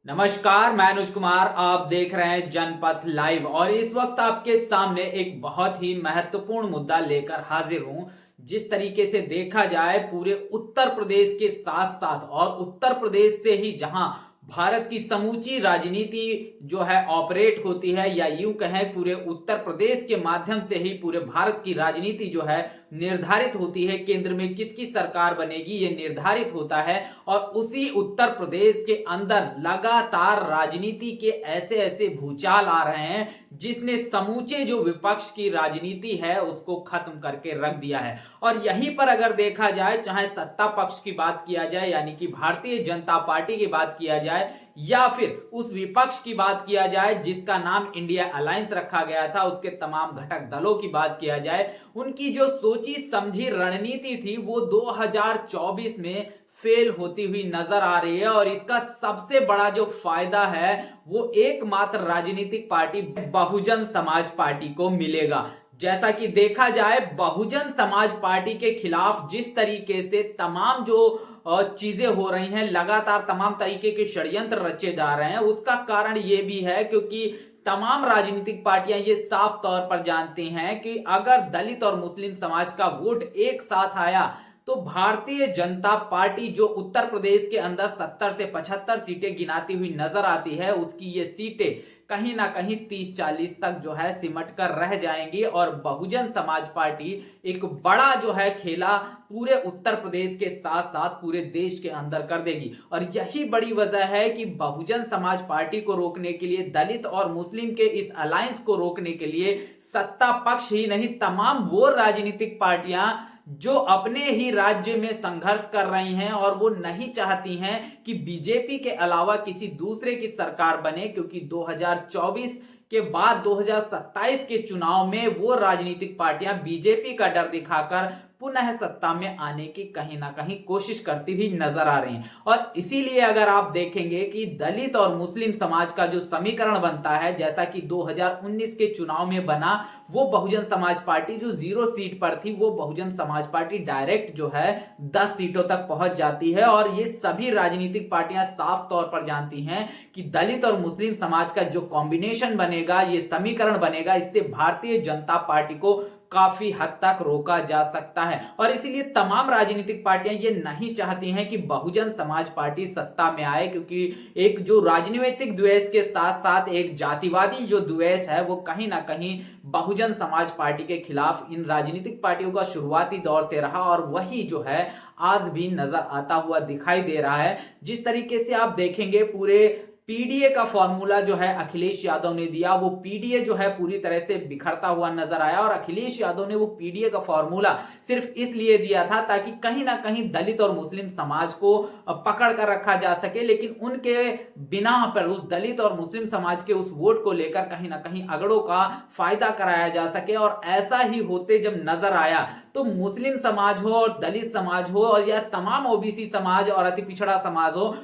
नमस्कार, मैं अनुज कुमार। आप देख रहे हैं जनपथ लाइव और इस वक्त आपके सामने एक बहुत ही महत्वपूर्ण मुद्दा लेकर हाजिर हूं। जिस तरीके से देखा जाए पूरे उत्तर प्रदेश के साथ साथ और उत्तर प्रदेश से ही जहां भारत की समूची राजनीति जो है ऑपरेट होती है, या यूं कहें पूरे उत्तर प्रदेश के माध्यम से ही पूरे भारत की राजनीति जो है निर्धारित होती है। केंद्र में किसकी सरकार बनेगी ये निर्धारित होता है और उसी उत्तर प्रदेश के अंदर लगातार राजनीति के ऐसे ऐसे भूचाल आ रहे हैं जिसने समूचे जो विपक्ष की राजनीति है उसको खत्म करके रख दिया है। और यहीं पर अगर देखा जाए, चाहे सत्ता पक्ष की बात किया जाए यानी कि भारतीय जनता पार्टी की बात किया जाए, या फिर उस विपक्ष की बात किया जाए जिसका नाम इंडिया अलायंस रखा गया था, उसके तमाम घटक दलों की बात किया जाए, उनकी जो सोची समझी रणनीति थी वो 2024 में फेल होती हुई नजर आ रही है। और इसका सबसे बड़ा जो फायदा है वो एकमात्र राजनीतिक पार्टी बहुजन समाज पार्टी को मिलेगा। जैसा कि देखा जाए, बहुजन समाज पार्टी के खिलाफ जिस तरीके से तमाम जो चीजें हो रही हैं, लगातार तमाम तरीके के षड्यंत्र रचे जा रहे हैं, उसका कारण ये भी है क्योंकि तमाम राजनीतिक पार्टियां ये साफ तौर पर जानती हैं कि अगर दलित और मुस्लिम समाज का वोट एक साथ आया तो भारतीय जनता पार्टी जो उत्तर प्रदेश के अंदर 70 से 75 सीटें गिनाती हुई नजर आती है, उसकी ये सीटें कहीं ना कहीं 30-40 तक जो है सिमट कर रह जाएंगी और बहुजन समाज पार्टी एक बड़ा जो है खेला पूरे उत्तर प्रदेश के साथ साथ पूरे देश के अंदर कर देगी। और यही बड़ी वजह है कि बहुजन समाज पार्टी को रोकने के लिए, दलित और मुस्लिम के इस अलायंस को रोकने के लिए सत्ता पक्ष ही नहीं, तमाम वो राजनीतिक पार्टियां जो अपने ही राज्य में संघर्ष कर रही हैं और वो नहीं चाहती हैं कि बीजेपी के अलावा किसी दूसरे की सरकार बने, क्योंकि 2024 के बाद 2027 के चुनाव में वो राजनीतिक पार्टियां बीजेपी का डर दिखाकर पुनः सत्ता में आने की कहीं ना कहीं कोशिश करती हुई नजर आ रही हैं। और इसीलिए अगर आप देखेंगे कि दलित और मुस्लिम समाज का जो समीकरण बनता है, जैसा कि 2019 के चुनाव में बना, वो बहुजन समाज पार्टी जो 0 सीट पर थी, वो बहुजन समाज पार्टी डायरेक्ट जो है 10 सीटों तक पहुंच जाती है। और ये सभी राजनीतिक पार्टियां साफ तौर पर जानती हैं कि दलित और मुस्लिम समाज का जो कॉम्बिनेशन बनेगा, ये समीकरण बनेगा, इससे भारतीय जनता पार्टी को काफी हद तक रोका जा सकता है। और इसीलिए तमाम राजनीतिक पार्टियां ये नहीं चाहती हैं कि बहुजन समाज पार्टी सत्ता में आए, क्योंकि एक जो राजनीतिक द्वेष के साथ साथ एक जातिवादी जो द्वेष है वो कहीं ना कहीं बहुजन समाज पार्टी के खिलाफ इन राजनीतिक पार्टियों का शुरुआती दौर से रहा और वही जो है आज भी नजर आता हुआ दिखाई दे रहा है। जिस तरीके से आप देखेंगे, पूरे पीडीए का फॉर्मूला जो है अखिलेश यादव ने दिया, वो पीडीए जो है पूरी तरह से बिखरता हुआ नजर आया। और अखिलेश यादव ने वो पीडीए का फॉर्मूला सिर्फ इसलिए दिया था ताकि कहीं ना कहीं दलित और मुस्लिम समाज को पकड़ कर रखा जा सके, लेकिन उनके बिना पर उस दलित और मुस्लिम समाज के उस वोट को लेकर कहीं ना कहीं अगड़ों का फायदा कराया जा सके। और ऐसा ही होते जब नजर आया तो मुस्लिम समाज हो और दलित समाज हो और या तमाम ओबीसी समाज और अति पिछड़ा समाज हो,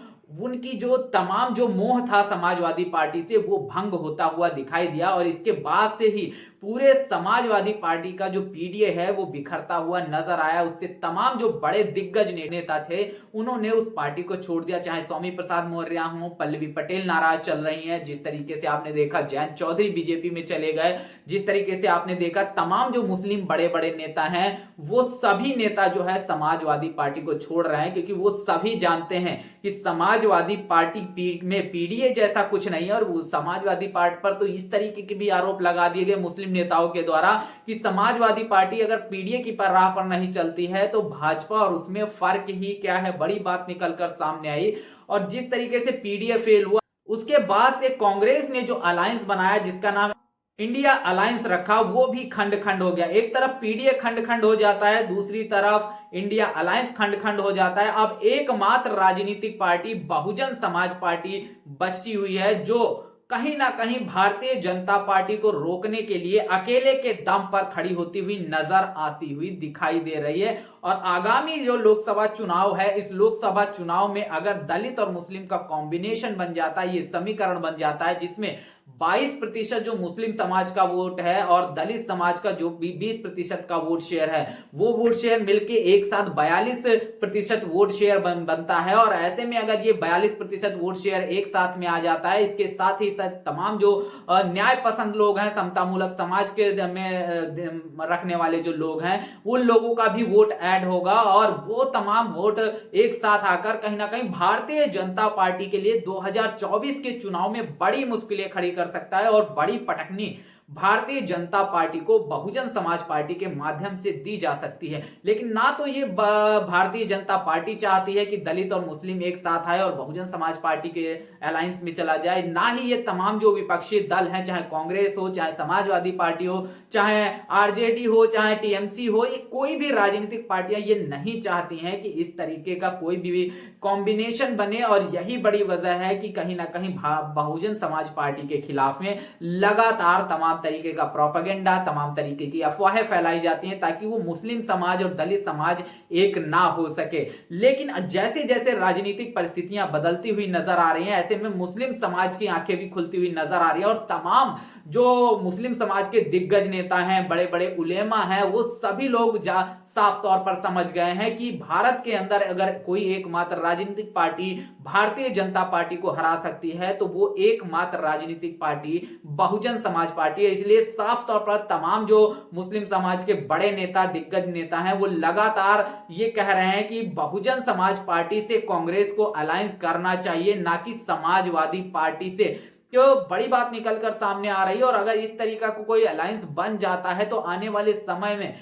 उनकी जो तमाम जो मोह था समाजवादी पार्टी से वो भंग होता हुआ दिखाई दिया। और इसके बाद से ही पूरे समाजवादी पार्टी का जो पीडीए है वो बिखरता हुआ नजर आया। उससे तमाम जो बड़े दिग्गज नेता थे उन्होंने उस पार्टी को छोड़ दिया, चाहे स्वामी प्रसाद मौर्य हो, पल्लवी पटेल नाराज चल रही हैं, जिस तरीके से आपने देखा जयंत चौधरी बीजेपी में चले गए, जिस तरीके से आपने देखा तमाम जो मुस्लिम बड़े बड़े नेता हैं वो सभी नेता जो है समाजवादी पार्टी को छोड़ रहे हैं, क्योंकि वो सभी जानते हैं कि समाजवादी पार्टी में पीडीए जैसा कुछ नहीं है। और समाजवादी पार्टी पर तो इस तरीके के भी आरोप लगा दिए गए मुस्लिम नेताओं के द्वारा कि समाजवादी पार्टी अगर पीडीए की राह पर नहीं चलती है तो भाजपा और उसमें फर्क ही क्या है, बड़ी बात निकलकर सामने आई। और जिस तरीके से पीडीए फेल हुआ, उसके बाद से कांग्रेस ने जो अलायंस बनाया जिसका नाम इंडिया अलायंस रखा, वो भी खंड खंड हो गया। एक तरफ पीडीए खंड खंड हो जाता है, दूसरी तरफ इंडिया अलायंस खंड खंड हो जाता है। अब एकमात्र राजनीतिक पार्टी बहुजन समाज पार्टी बची हुई है जो कहीं ना कहीं भारतीय जनता पार्टी को रोकने के लिए अकेले के दम पर खड़ी होती हुई नजर आती हुई दिखाई दे रही है। और आगामी जो लोकसभा चुनाव है, इस लोकसभा चुनाव में अगर दलित और मुस्लिम का कॉम्बिनेशन बन जाता है, ये समीकरण बन जाता है जिसमें 22% जो मुस्लिम समाज का वोट है और दलित समाज का जो 20% का वोट शेयर है, वो वोट शेयर मिलके एक साथ 42% वोट शेयर बनता है। और ऐसे में अगर ये 42% वोट शेयर एक साथ में आ जाता है, इसके साथ ही साथ तमाम जो न्याय पसंद लोग हैं, समतामूलक समाज के में रखने वाले जो लोग हैं, उन लोगों का भी वोट ऐड होगा और वो तमाम वोट एक साथ आकर कहीं ना कहीं भारतीय जनता पार्टी के लिए 2024 के चुनाव में बड़ी मुश्किलें खड़ी कर सकता है और बड़ी पटकनी भारतीय जनता पार्टी को बहुजन समाज पार्टी के माध्यम से दी जा सकती है। लेकिन ना तो ये भारतीय जनता पार्टी चाहती है कि दलित और मुस्लिम एक साथ आए और बहुजन समाज पार्टी के अलायंस में चला जाए, ना ही ये तमाम जो विपक्षी दल हैं, चाहे कांग्रेस हो, चाहे समाजवादी पार्टी हो, चाहे आरजेडी हो, चाहे टीएमसी हो, ये कोई भी राजनीतिक पार्टियां ये नहीं चाहती हैं कि इस तरीके का कोई भी कॉम्बिनेशन बने। और यही बड़ी वजह है कि कहीं ना कहीं बहुजन समाज पार्टी के खिलाफ में लगातार तमाम तरीके का प्रोपेगेंडा, तमाम तरीके की अफवाहें फैलाई जाती हैं ताकि वो मुस्लिम समाज और दलित समाज एक ना हो सके। लेकिन जैसे जैसे राजनीतिक परिस्थितियां बदलती हुई नजर आ रही हैं, ऐसे में मुस्लिम समाज की आंखें भी खुलती हुई नजर आ रही है और तमाम जो मुस्लिम समाज के दिग्गज नेता हैं, बड़े बड़े उलेमा हैं, वो सभी लोग साफ तौर पर समझ गए हैं कि भारत के अंदर अगर कोई एकमात्र राजनीतिक पार्टी भारतीय जनता पार्टी को हरा सकती है तो वो एकमात्र राजनीतिक पार्टी बहुजन समाज पार्टी है। इसलिए साफ तौर पर तमाम जो मुस्लिम समाज के बड़े नेता, दिग्गज नेता हैं, वो लगातार ये कह रहे हैं कि बहुजन समाज पार्टी से कांग्रेस को अलायंस करना चाहिए, ना कि समाजवादी पार्टी से। तो बड़ी बात निकलकर सामने आ रही है और अगर इस तरीका को कोई अलायंस बन जाता है तो आने वाले समय में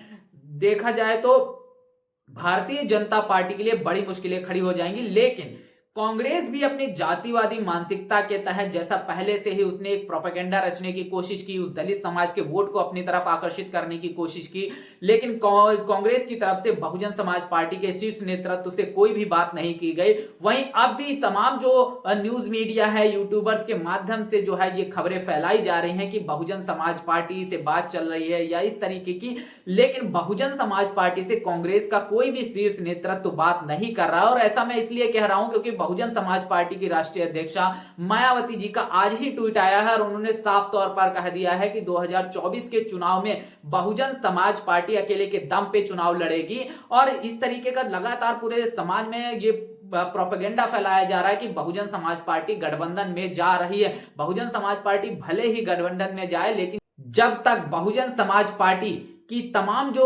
देखा जाए तो भारतीय जनता पार्टी के लिए बड़ी मुश्किलें खड़ी हो जाएंगी। लेकिन कांग्रेस भी अपनी जातिवादी मानसिकता के तहत, जैसा पहले से ही उसने एक प्रोपेगेंडा रचने की कोशिश की, उस दलित समाज के वोट को अपनी तरफ आकर्षित करने की कोशिश की, लेकिन कांग्रेस की तरफ से बहुजन समाज पार्टी के शीर्ष नेतृत्व से कोई भी बात नहीं की गई। वहीं अब भी तमाम जो न्यूज मीडिया है, यूट्यूबर्स के माध्यम से जो है ये खबरें फैलाई जा रही हैं कि बहुजन समाज पार्टी से बात चल रही है या इस तरीके की, लेकिन बहुजन समाज पार्टी से कांग्रेस का कोई भी शीर्ष नेतृत्व बात नहीं कर रहा। और ऐसा मैं इसलिए कह रहा हूं क्योंकि बहुजन समाज पार्टी की राष्ट्रीय अध्यक्षा मायावती जी का आज ही ट्वीट आया है और उन्होंने साफ तौर पर कह दिया है कि 2024 के चुनाव में बहुजन समाज पार्टी अकेले के दम पे चुनाव लड़ेगी। और इस तरीके का लगातार पूरे समाज में ये प्रोपेगेंडा फैलाया जा रहा है कि बहुजन समाज पार्टी गठबंधन में जा रही है। बहुजन समाज पार्टी भले ही गठबंधन में जाए, लेकिन जब तक बहुजन समाज पार्टी की तमाम जो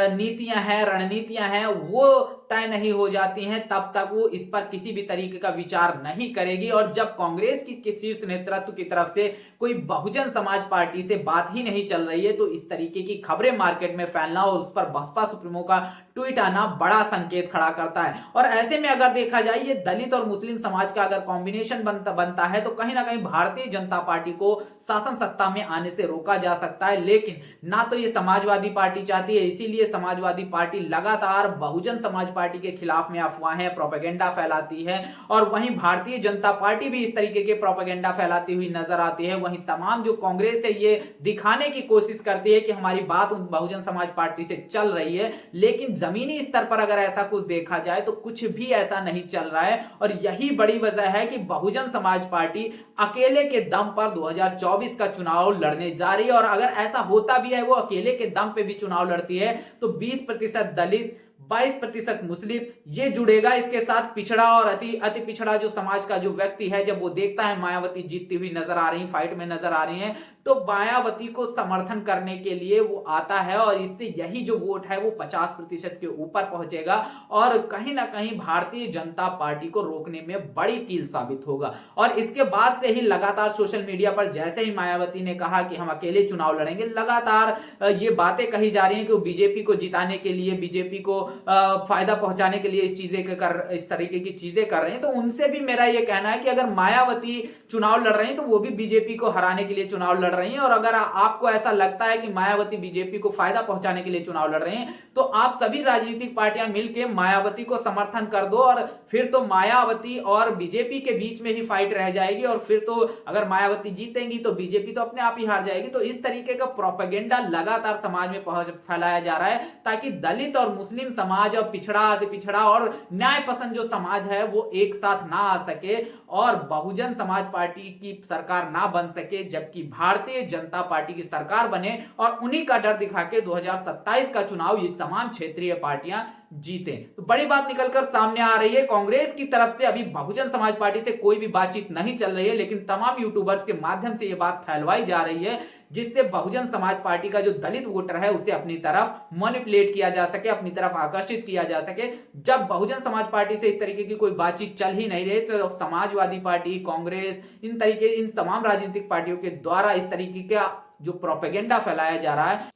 नीतियां हैं, रणनीतियां हैं, वो तय नहीं हो जाती हैं, तब तक वो इस पर किसी भी तरीके का विचार नहीं करेगी। और जब कांग्रेस की शीर्ष नेतृत्व की तरफ से कोई बहुजन समाज पार्टी से बात ही नहीं चल रही है तो इस तरीके की खबरें मार्केट में फैलना और उस पर बसपा सुप्रीमो का ट्वीट आना बड़ा संकेत खड़ा करता है। और ऐसे में अगर देखा जाए ये दलित और मुस्लिम समाज का अगर कॉम्बिनेशन बनता है तो कहीं ना कहीं भारतीय जनता पार्टी को शासन सत्ता में आने से रोका जा सकता है। लेकिन ना तो ये समाजवादी पार्टी चाहती है, इसीलिए समाजवादी पार्टी लगातार बहुजन समाज पार्टी के खिलाफ में अफवाहें, प्रोपेगेंडा फैलाती है। और वहीं भारतीय जनता पार्टी भी इस तरीके के प्रोपेगेंडा फैलाती हुई नजर आती है। वहीं तमाम जो कांग्रेस है ये दिखाने की कोशिश करती है कि हमारी बात बहुजन समाज पार्टी से चल रही है, लेकिन जमीनी स्तर पर अगर ऐसा कुछ देखा जाए तो कुछ भी ऐसा नहीं चल रहा है। और यही बड़ी वजह है कि बहुजन समाज पार्टी अकेले के दम पर 2024 का चुनाव लड़ने जा रही है। और अगर ऐसा होता भी है, वो अकेले के दम पे भी चुनाव लड़ती है, तो 20% दलित, 22% मुस्लिम ये जुड़ेगा इसके साथ पिछड़ा और अति पिछड़ा जो समाज का जो व्यक्ति है, जब वो देखता है मायावती जीतती हुई नजर आ रही, फाइट में नजर आ रही हैं, तो मायावती को समर्थन करने के लिए वो आता है और इससे यही जो वोट है वो 50% के ऊपर पहुंचेगा और कहीं ना कहीं भारतीय जनता पार्टी को रोकने में बड़ी कील साबित होगा। और इसके बाद से ही लगातार सोशल मीडिया पर जैसे ही मायावती ने कहा कि हम अकेले चुनाव लड़ेंगे, लगातार ये बातें कही जा रही हैं कि वो बीजेपी को जिताने के लिए, बीजेपी को फायदा पहुंचाने के लिए इस तरीके की चीजें कर रहे हैं। तो उनसे भी मेरा यह कहना है कि अगर मायावती चुनाव लड़ रही हैं तो वो भी बीजेपी को हराने के लिए चुनाव लड़ रही हैं। और अगर आपको ऐसा लगता है कि मायावती बीजेपी को फायदा पहुंचाने के लिए चुनाव लड़ रहे हैं तो आप सभी राजनीतिक पार्टियां मिलकर मायावती को समर्थन कर दो और फिर तो मायावती और बीजेपी के बीच में ही फाइट रह जाएगी। और फिर तो अगर मायावती जीतेंगी तो बीजेपी तो अपने आप ही हार जाएगी। तो इस तरीके का प्रोपेगेंडा लगातार समाज में फैलाया जा रहा है ताकि दलित और मुस्लिम समाज और पिछड़ा अति पिछड़ा और न्याय पसंद जो समाज है वो एक साथ ना आ सके और बहुजन समाज पार्टी की सरकार ना बन सके, जबकि भारतीय जनता पार्टी की सरकार बने और उन्हीं का डर दिखा के 2027 का चुनाव ये तमाम क्षेत्रीय पार्टियां जीते। तो बड़ी बात निकलकर सामने आ रही है, कांग्रेस की तरफ से अभी बहुजन समाज पार्टी से कोई भी बातचीत नहीं चल रही है, लेकिन तमाम यूट्यूबर्स के माध्यम से यह बात फैलवाई जा रही है जिससे बहुजन समाज पार्टी का जो दलित वोटर है उसे अपनी तरफ मैनिपुलेट किया जा सके, अपनी तरफ आकर्षित किया जा सके। जब बहुजन समाज पार्टी से इस तरीके की कोई बातचीत चल ही नहीं रही तो समाजवादी पार्टी, कांग्रेस, इन तमाम राजनीतिक पार्टियों के द्वारा इस तरीके का जो प्रोपेगेंडा फैलाया जा रहा है,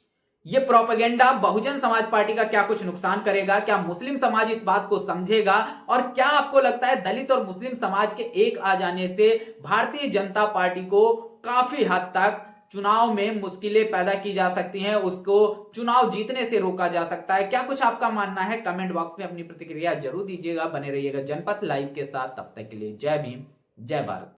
ये प्रोपेगेंडा बहुजन समाज पार्टी का क्या कुछ नुकसान करेगा? क्या मुस्लिम समाज इस बात को समझेगा? और क्या आपको लगता है दलित और मुस्लिम समाज के एक आ जाने से भारतीय जनता पार्टी को काफी हद तक चुनाव में मुश्किलें पैदा की जा सकती हैं, उसको चुनाव जीतने से रोका जा सकता है? क्या कुछ आपका मानना है? कमेंट बॉक्स में अपनी प्रतिक्रिया जरूर दीजिएगा। बने रहिएगा जनपथ लाइव के साथ, तब तक के लिए जय भीम, जय भारत।